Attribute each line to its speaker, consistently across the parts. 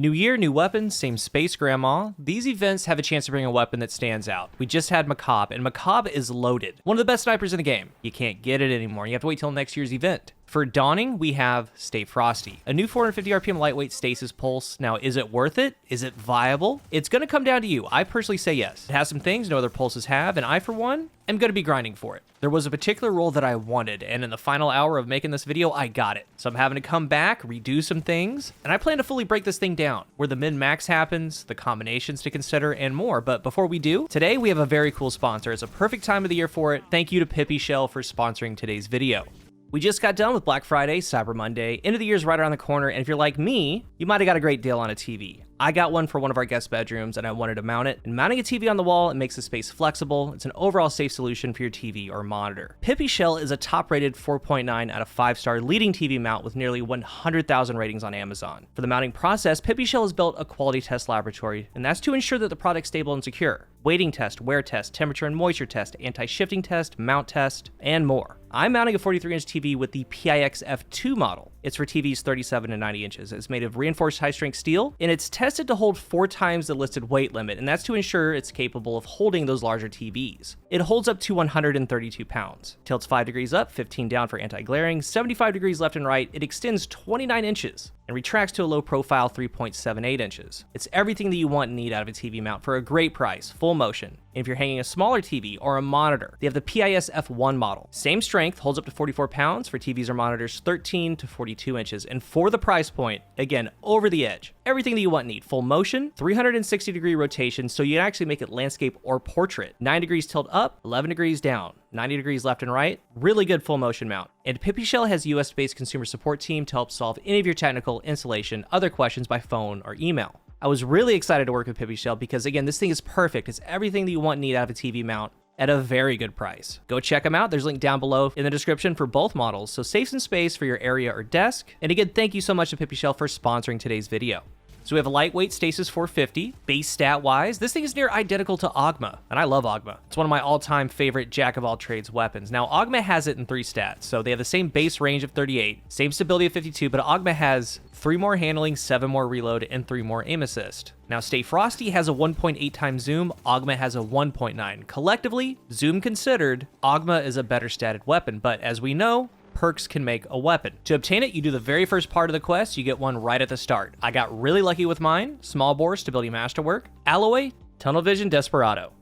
Speaker 1: New year, new weapons, same space, Grandma. These events have a chance to bring a weapon that stands out. We just had Macabre, and Macabre is loaded. One of the best snipers in the game. You can't get it anymore. You have to wait till next year's event. For Dawning, we have Stay Frosty, a new 450 RPM lightweight stasis pulse. Now, is it worth it? Is it viable? It's going to come down to you. I personally say yes. It has some things no other pulses have, and I, for one, am going to be grinding for it. There was a particular role that I wanted, and in the final hour of making this video, I got it. So I'm having to come back, redo some things, and I plan to fully break this thing down, where the min-max happens, the combinations to consider, and more. But before we do, today we have a very cool sponsor. It's a perfect time of the year for it. Thank you to Pipishell for sponsoring today's video. We just got done with Black Friday, Cyber Monday, end of the year's right around the corner, and if you're like me, you might have got a great deal on a TV. I got one for one of our guest bedrooms and I wanted to mount it. And mounting a TV on the wall, it makes the space flexible. It's an overall safe solution for your TV or monitor. Pipishell is a top-rated 4.9 out of 5-star leading TV mount with nearly 100,000 ratings on Amazon. For the mounting process, Pipishell has built a quality test laboratory, and that's to ensure that the product's stable and secure. Weighting test, wear test, temperature and moisture test, anti-shifting test, mount test, and more. I'm mounting a 43-inch TV with the PIXF2 model. It's for TVs 37 to 90 inches. It's made of reinforced high-strength steel, and it's tested to hold 4 times the listed weight limit, and that's to ensure it's capable of holding those larger TVs. It holds up to 132 pounds. Tilts 5 degrees up, 15 down for anti-glaring, 75 degrees left and right. It extends 29 inches and retracts to a low-profile 3.78 inches. It's everything that you want and need out of a TV mount for a great price, full motion. And if you're hanging a smaller TV or a monitor, they have the PISF1 model. Same strength, holds up to 44 pounds for TVs or monitors 13 to 42 inches. And for the price point, again, over the edge, everything that you want and need. Full motion, 360-degree rotation, so you can actually make it landscape or portrait. 9 degrees tilt up, 11 degrees down. 90 degrees left and right, really good full motion mount. And Pipishell has a US-based consumer support team to help solve any of your technical, installation, other questions by phone or email. I was really excited to work with Pipishell because, again, this thing is perfect. It's everything that you want and need out of a TV mount at a very good price. Go check them out. There's a link down below in the description for both models, so save some space for your area or desk. And again, thank you so much to Pipishell for sponsoring today's video. So we have a lightweight Stasis 450. Base stat-wise, this thing is near identical to Ogma, and I love Ogma. It's one of my all-time favorite jack-of-all-trades weapons. Now, Ogma has it in 3 stats, so they have the same base range of 38, same stability of 52, but Ogma has 3 more handling, 7 more reload, and 3 more aim assist. Now, Stay Frosty has a 1.8 times zoom, Ogma has a 1.9. Collectively, zoom considered, Ogma is a better statted weapon, but as we know, perks can make a weapon. To obtain it, you do the very first part of the quest. You get one right at the start. I got really lucky with mine. Small bore, stability masterwork, alloy, tunnel vision, desperado.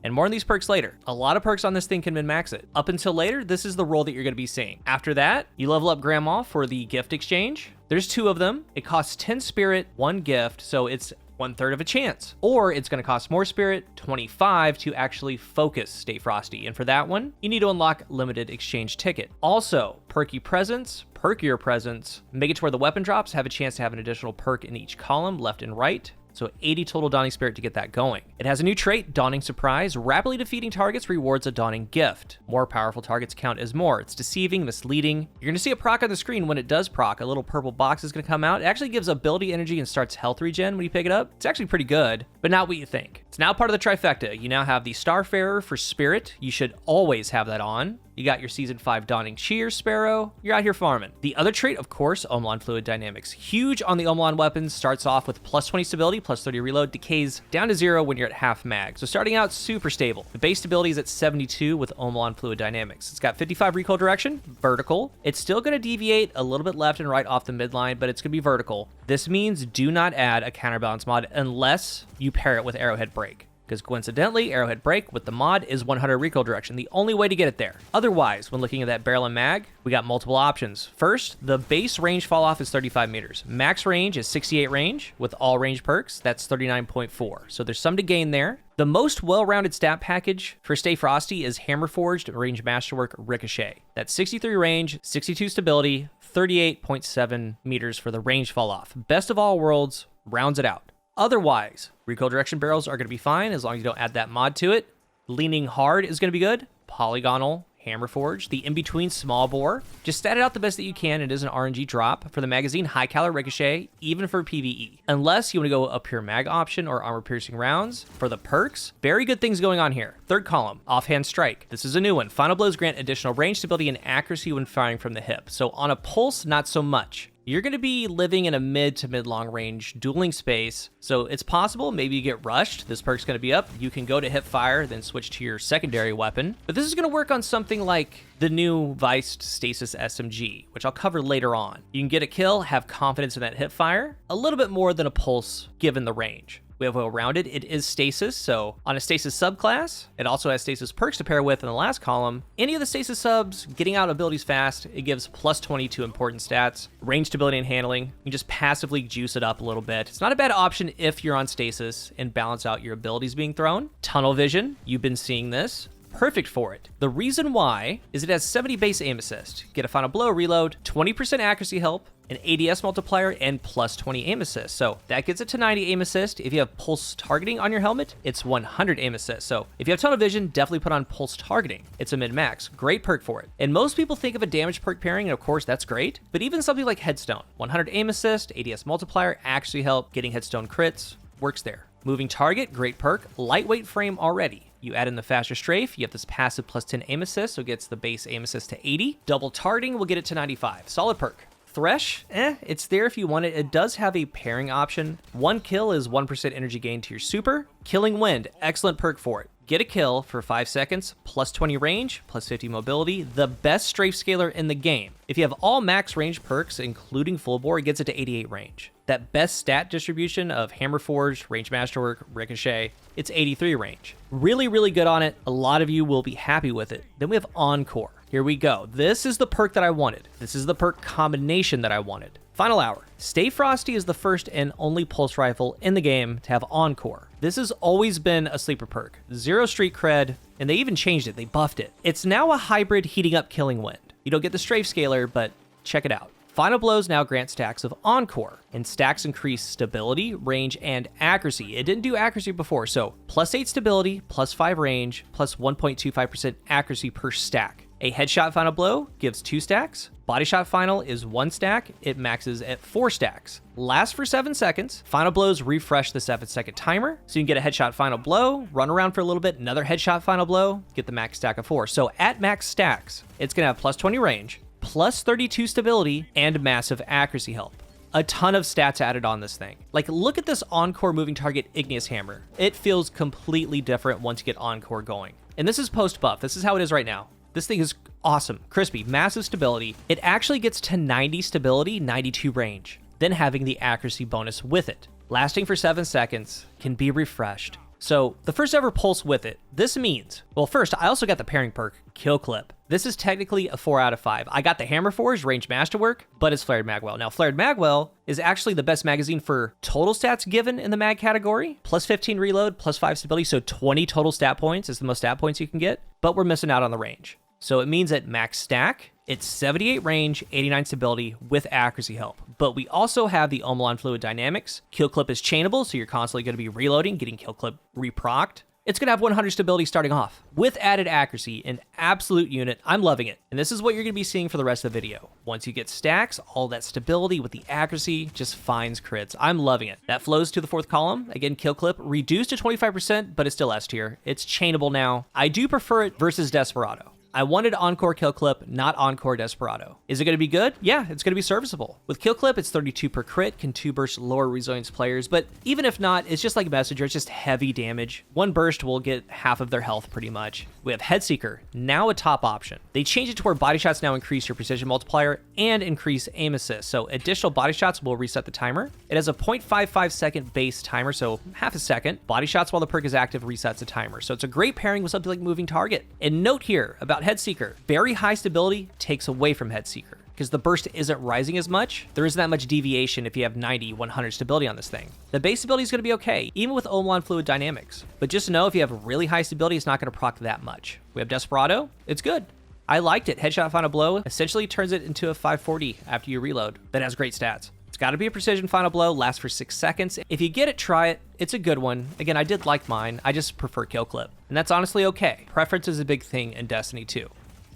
Speaker 1: And more on these perks later. A lot of perks on this thing can min-max it. Up until later, this is the role that you're going to be seeing. After that, you level up Grandma for the gift exchange. There's 2 of them. It costs 10 spirit, 1 gift, so it's 1/3 of a chance. Or it's going to cost more spirit, 25, to actually focus Stay Frosty. And for that one, you need to unlock limited exchange ticket. Also, perky presents, perkier presents, make it to where the weapon drops have a chance to have an additional perk in each column, left and right. So 80 total Dawning Spirit to get that going. It has a new trait, Dawning Surprise. Rapidly defeating targets rewards a Dawning gift. More powerful targets count as more. It's deceiving, misleading. You're going to see a proc on the screen. When it does proc, a little purple box is going to come out. It actually gives ability energy and starts health regen when you pick it up. It's actually pretty good, but not what you think. It's now part of the trifecta. You now have the Starfarer for Spirit. You should always have that on. You got your Season 5 Dawning Cheer Sparrow. You're out here farming. The other trait, of course, Omlan Fluid Dynamics. Huge on the Omlan weapons. Starts off with plus 20 stability, plus 30 reload, decays down to 0 when you're at half mag. So starting out, super stable. The base stability is at 72 with Omlan Fluid Dynamics. It's got 55 recoil direction, vertical. It's still going to deviate a little bit left and right off the midline, but it's going to be vertical. This means do not add a counterbalance mod unless you pair it with Arrowhead Break. Because coincidentally, Arrowhead Break with the mod is 100 recoil direction, the only way to get it there. Otherwise, when looking at that barrel and mag, we got multiple options. First, the base range fall off is 35 meters. Max range is 68 range with all range perks. That's 39.4. So there's some to gain there. The most well-rounded stat package for Stay Frosty is Hammer Forged Range Masterwork Ricochet. That's 63 range, 62 stability, 38.7 meters for the range fall off. Best of all worlds, rounds it out. Otherwise, recoil direction barrels are going to be fine as long as you don't add that mod to it. Leaning hard is going to be good. Polygonal, Hammer Forge, the in-between small bore. Just stat it out the best that you can. It is an RNG drop. For the magazine, high caliber ricochet, even for PvE. Unless you want to go a pure mag option or armor piercing rounds. For the perks, very good things going on here. Third column, offhand strike. This is a new one. Final blows grant additional range, stability, and accuracy when firing from the hip. So on a pulse, not so much. you're going to be living in a mid to mid-long range dueling space, so it's possible maybe you get rushed. This perk's going to be up. You can go to hip fire, then switch to your secondary weapon. But this is going to work on something like the new Viced Stasis SMG, which I'll cover later on. You can get a kill, have confidence in that hip fire, a little bit more than a pulse given the range. We have well-rounded. It is stasis, so on a stasis subclass, it also has stasis perks to pair with in the last column. Any of the stasis subs, getting out abilities fast, it gives plus 20 to important stats, range, stability, and handling. You can just passively juice it up a little bit. It's not a bad option if you're on stasis and balance out your abilities being thrown. Tunnel vision, you've been seeing this. Perfect for it. The reason why is it has 70 base aim assist. Get a final blow reload, 20% accuracy help, an ADS multiplier, and plus 20 aim assist. So that gets it to 90 aim assist. If you have pulse targeting on your helmet, it's 100 aim assist. So if you have tunnel vision, definitely put on pulse targeting. It's a mid-max. Great perk for it. And most people think of a damage perk pairing, and of course that's great. But even something like Headstone, 100 aim assist, ADS multiplier, accuracy help, getting Headstone crits, works there. Moving target, great perk. Lightweight frame already. You add in the faster strafe, you have this passive plus 10 aim assist, so it gets the base aim assist to 80. Double targeting will get it to 95. Solid perk. Thresh, it's there if you want it. It does have a pairing option. One kill is 1% energy gain to your super. Killing Wind, excellent perk for it. Get a kill for 5 seconds, plus 20 range, plus 50 mobility, the best strafe scaler in the game. If you have all max range perks, including full bore, it gets it to 88 range. That best stat distribution of Hammer Forge, Range Masterwork, Ricochet, it's 83 range. Really, really good on it. A lot of you will be happy with it. Then we have Encore. Here we go. This is the perk that I wanted. This is the perk combination that I wanted. Final hour. Stay Frosty is the first and only pulse rifle in the game to have Encore. This has always been a sleeper perk. 0 street cred, and they even changed it. They buffed it. It's now a hybrid heating up Killing Wind. You don't get the strafe scaler, but check it out. Final blows now grant stacks of Encore, and stacks increase stability, range, and accuracy. It didn't do accuracy before, so plus 8 stability, plus 5 range, plus 1.25% accuracy per stack. A headshot final blow gives 2 stacks. Body shot final is 1 stack. It maxes at 4 stacks. Lasts for 7 seconds. Final blows refresh the 7-second timer. So you can get a headshot final blow, run around for a little bit, another headshot final blow, get the max stack of 4. So at max stacks, it's going to have plus 20 range, plus 32 stability, and massive accuracy help. A ton of stats added on this thing. Like, look at this Encore moving target Igneous Hammer. It feels completely different once you get Encore going. And this is post buff. This is how it is right now. This thing is awesome, crispy, massive stability. It actually gets to 90 stability, 92 range, then having the accuracy bonus with it. Lasting for 7 seconds, can be refreshed. So the first ever pulse with it. This means, well, first, I also got the pairing perk, Kill Clip. This is technically a 4 out of 5. I got the Hammer Forge, Range Masterwork, but it's Flared Magwell. Now, Flared Magwell is actually the best magazine for total stats given in the mag category. Plus 15 reload, plus 5 stability, so 20 total stat points is the most stat points you can get, but we're missing out on the range. So it means at max stack, it's 78 range, 89 stability with accuracy help. But we also have the Omelon Fluid Dynamics. Kill Clip is chainable, so you're constantly going to be reloading, getting Kill Clip reprocced. It's going to have 100 stability starting off with added accuracy, an absolute unit. I'm loving it. And this is what you're going to be seeing for the rest of the video. Once you get stacks, all that stability with the accuracy just finds crits. I'm loving it. That flows to the 4th column. Again, Kill Clip reduced to 25%, but it's still S tier. It's chainable now. I do prefer it versus Desperado. I wanted Encore Kill Clip, not Encore Desperado. Is it going to be good? Yeah, it's going to be serviceable. With Kill Clip, it's 32 per crit, can 2 burst lower resilience players, but even if not, it's just like Messenger, it's just heavy damage. 1 burst will get half of their health pretty much. We have Headseeker, now a top option. They changed it to where body shots now increase your precision multiplier and increase aim assist, so additional body shots will reset the timer. It has a 0.55 second base timer, so half a second. Body shots while the perk is active resets the timer, so it's a great pairing with something like Moving Target. And note here about Headseeker, very high stability takes away from Headseeker because the burst isn't rising as much. There isn't that much deviation if you have 90, 100 stability on this thing. The base stability is going to be okay, even with Omelon Fluid Dynamics. But just know if you have really high stability, it's not going to proc that much. We have Desperado. It's good. I liked it. Headshot Final Blow essentially turns it into a 540 after you reload. That has great stats. It's got to be a precision final blow, lasts for 6 seconds. If you get it, try it. It's a good one. Again, I did like mine. I just prefer Kill Clip. And that's honestly okay. Preference is a big thing in Destiny 2.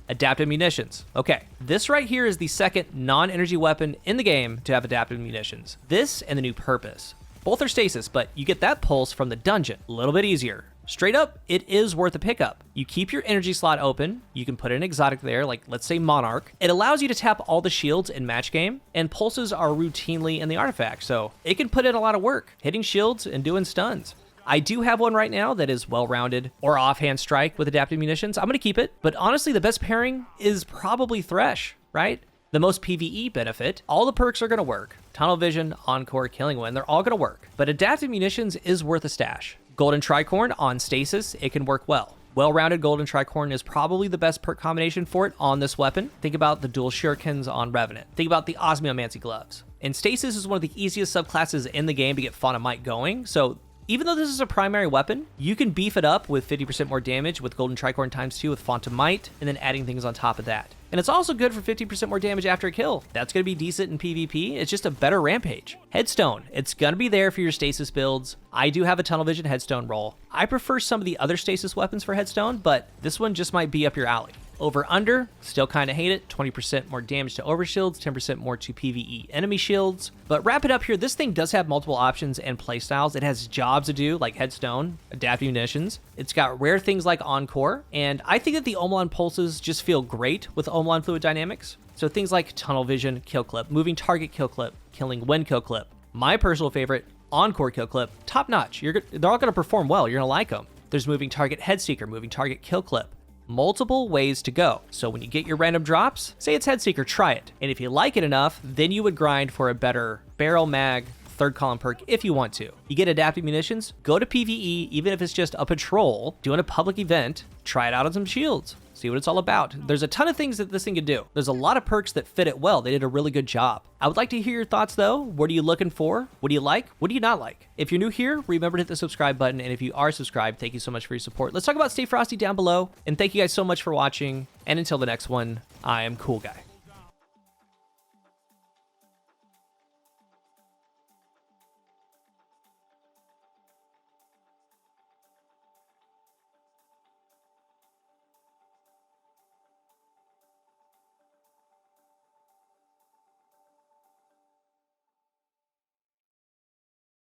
Speaker 1: Adaptive munitions. Okay, this right here is the second non-energy weapon in the game to have adaptive munitions. This and the new Purpose. Both are stasis, but you get that pulse from the dungeon. A little bit easier. Straight up, it is worth a pickup. You keep your energy slot open, you can put an exotic there, like let's say Monarch. It allows you to tap all the shields in match game, and pulses are routinely in the artifact, so it can put in a lot of work, hitting shields and doing stuns. I do have one right now that is well-rounded, or offhand strike with adaptive munitions. I'm gonna keep it, but honestly, the best pairing is probably Thresh, right? The most PvE benefit, all the perks are gonna work. Tunnel Vision, Encore, Killing Wind, they're all gonna work. But adaptive munitions is worth a stash. Golden Tricorn on stasis, it can work well. Well-rounded Golden Tricorn is probably the best perk combination for it on this weapon. Think about the dual shurikens on Revenant. Think about the Osmiomancy gloves. And stasis is one of the easiest subclasses in the game to get Fauna Might going, so even though this is a primary weapon, you can beef it up with 50% more damage with Golden Tricorn ×2 with Font of Might, and then adding things on top of that. And it's also good for 50% more damage after a kill. That's going to be decent in PvP. It's just a better Rampage. Headstone, it's going to be there for your stasis builds. I do have a Tunnel Vision Headstone roll. I prefer some of the other stasis weapons for Headstone, but this one just might be up your alley. Over under, still kind of hate it. 20% more damage to overshields, 10% more to PvE enemy shields. But wrap it up here, this thing does have multiple options and playstyles. It has jobs to do like Headstone, adaptive munitions. It's got rare things like Encore, and I think that the Omolon pulses just feel great with Omolon fluid dynamics. So things like Tunnel Vision, Kill Clip, Moving Target Kill Clip, Killing Wind Kill Clip. My personal favorite, Encore Kill Clip, top notch. They're all gonna perform well, you're gonna like them. There's Moving Target Headseeker, Moving Target Kill Clip. Multiple ways to go. So when you get your random drops, say it's Headseeker, try it. And if you like it enough, then you would grind for a better barrel mag, third column perk if you want to. You get adaptive munitions, go to PvE, even if it's just a patrol, doing a public event, try it out on some shields. See what it's all about. There's a ton of things that this thing can do. There's a lot of perks that fit it well. They did a really good job. I would like to hear your thoughts though. What are you looking for? What do you like? What do you not like? If you're new here, remember to hit the subscribe button. And if you are subscribed, thank you so much for your support. Let's talk about Stay Frosty down below. And thank you guys so much for watching. And until the next one, I am CoolGuy.